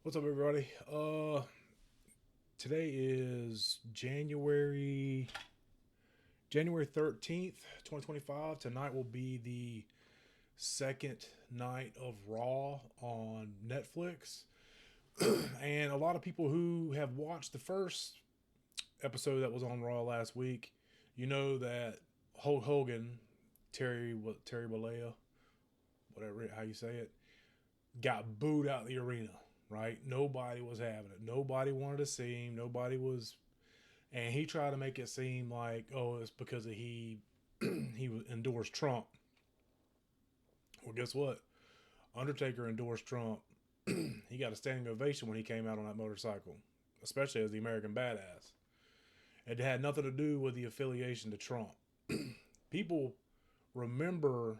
What's up, everybody? Today is January 13th, 2025. Tonight will be the second night of Raw on Netflix, and a lot of people who have watched the first episode that was on Raw last week, you know that Hulk Hogan, Terry Bollea, whatever how you say it, got booed out of the arena. Right? Nobody was having it. Nobody wanted to see him. Nobody was, and he tried to make it seem like, oh, it's because he endorsed Trump. Well, guess what? Undertaker endorsed Trump. He got a standing ovation when he came out on that motorcycle, especially as the American Badass. It had nothing to do with the affiliation to Trump. People remember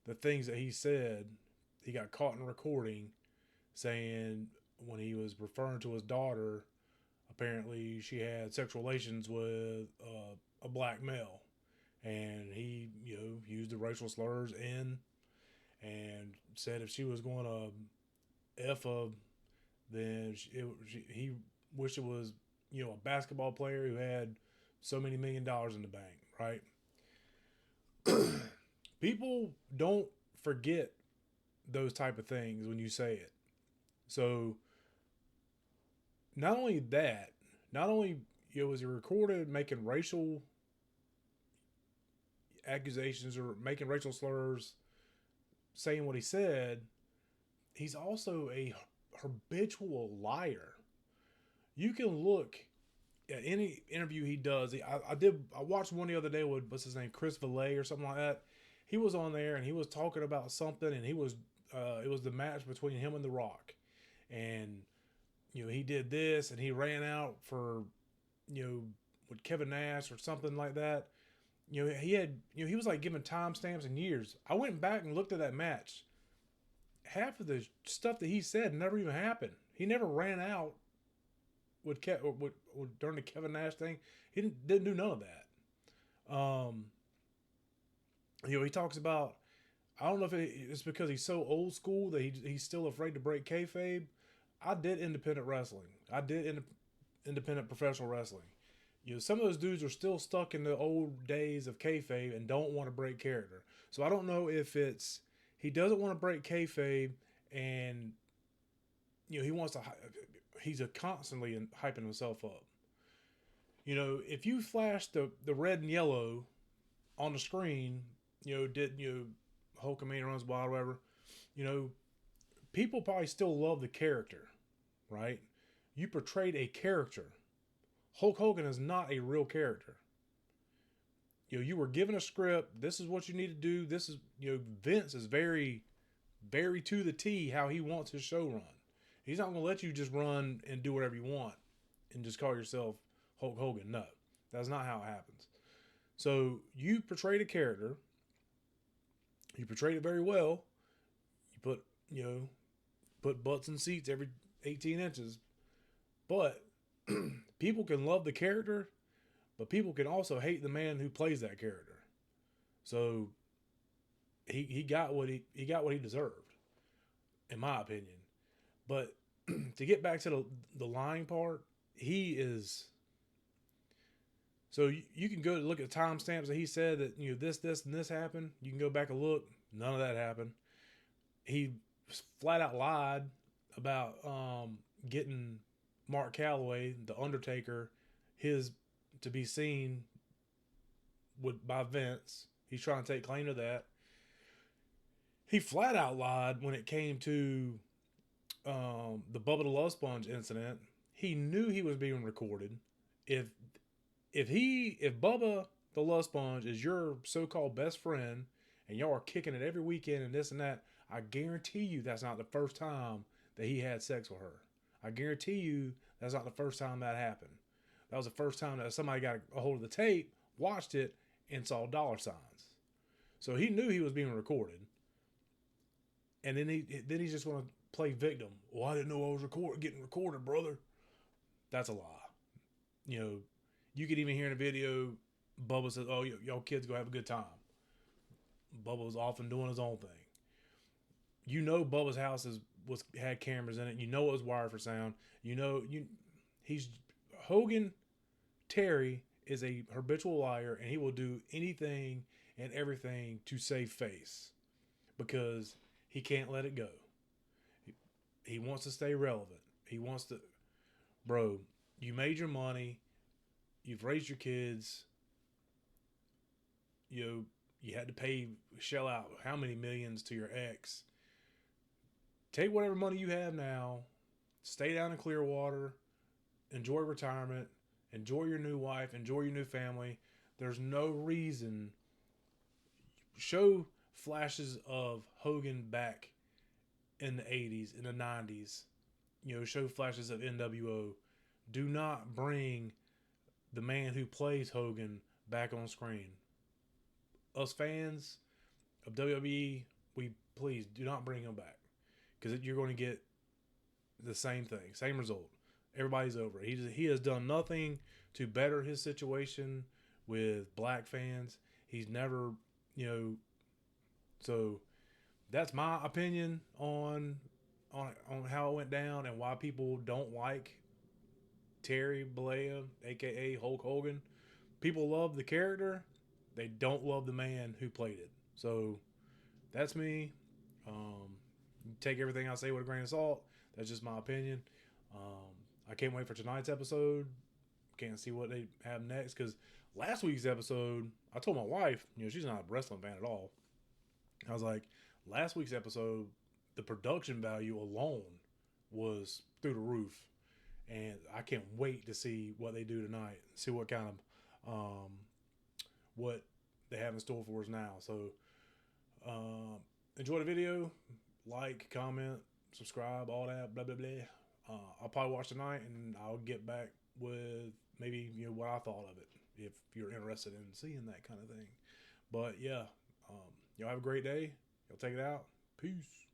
the things that he said. He got caught in recording saying when he was referring to his daughter, apparently she had sexual relations with a black male, and he used the racial slurs and said if she was going to f a, then he wished it was a basketball player who had so many $1 million in the bank, right? People don't forget those type of things when you say it. So not only that, not only was he recorded making racial accusations or making racial slurs, saying what he said, he's also a habitual liar. You can look at any interview he does. I watched one the other day with what's his name, Chris Valet or something like that. He was on there and he was talking about something, and it was the match between him and The Rock, and he did this and he ran out for with Kevin Nash or something like that. He had he was like giving timestamps and years. I went back and looked at that match. Half of the stuff that he said never even happened. He never ran out during the Kevin Nash thing. He didn't do none of that. He talks about. I don't know if it's because he's so old school that he's still afraid to break kayfabe. I did independent wrestling. I did independent professional wrestling. Some of those dudes are still stuck in the old days of kayfabe and don't want to break character. So I don't know if it's he doesn't want to break kayfabe, and he wants to. He's constantly hyping himself up. If you flash the red and yellow on the screen, did Hulkamania runs wild, whatever. You know, people probably still love the character, right? You portrayed a character. Hulk Hogan is not a real character. You were given a script. This is what you need to do. This is Vince is very, very to the T how he wants his show run. He's not going to let you just run and do whatever you want and just call yourself Hulk Hogan. No, that's not how it happens. So you portrayed a character. You portrayed it very well. You put butts in seats every 18 inches. But people can love the character, but people can also hate the man who plays that character. So he got what he deserved, in my opinion. But to get back to the lying part, he is. So you can go look at the timestamps that he said that this and this happened. You can go back and look. None of that happened. He flat out lied about getting Mark Calloway, the Undertaker, his to be seen by Vince. He's trying to take claim to that. He flat out lied when it came to the Bubba the Love Sponge incident. He knew he was being recorded. If if Bubba the Love Sponge is your so-called best friend and y'all are kicking it every weekend and this and that, I guarantee you that's not the first time that he had sex with her. I guarantee you that's not the first time that happened. That was the first time that somebody got a hold of the tape, watched it, and saw dollar signs. So he knew he was being recorded. And then he's just going to play victim. Well, I didn't know I was getting recorded, brother. That's a lie. You know, you could even hear in a video, Bubba says, "Oh, y'all kids go have a good time." Bubba was off and doing his own thing. Bubba's house is was had cameras in it. You know it was wired for sound. You know he's Hogan. Terry is a habitual liar, and he will do anything and everything to save face because he can't let it go. He wants to stay relevant. He wants to, bro. You made your money. You've raised your kids. You had to shell out how many millions to your ex. Take whatever money you have now, stay down in Clearwater, enjoy retirement, enjoy your new wife, enjoy your new family. There's no reason. Show flashes of Hogan back in the 80s, in the 90s. Show flashes of NWO. Do not bring the man who plays Hogan back on screen. Us fans of WWE, we please do not bring him back because you're going to get the same thing, same result. Everybody's over. He has done nothing to better his situation with black fans. He's never, so that's my opinion on how it went down and why people don't like Terry Bollea, aka Hulk Hogan. People love the character, they don't love the man who played it. So that's me. Take everything I say with a grain of salt. That's just my opinion. I can't wait for tonight's episode. Can't see what they have next because last week's episode, I told my wife, she's not a wrestling fan at all. I was like, last week's episode, the production value alone was through the roof. And I can't wait to see what they do tonight. See what kind of, what they have in store for us now. So, enjoy the video. Like, comment, subscribe, all that, blah, blah, blah. I'll probably watch tonight and I'll get back with maybe, what I thought of it. If you're interested in seeing that kind of thing. But yeah, y'all have a great day. Y'all take it out. Peace.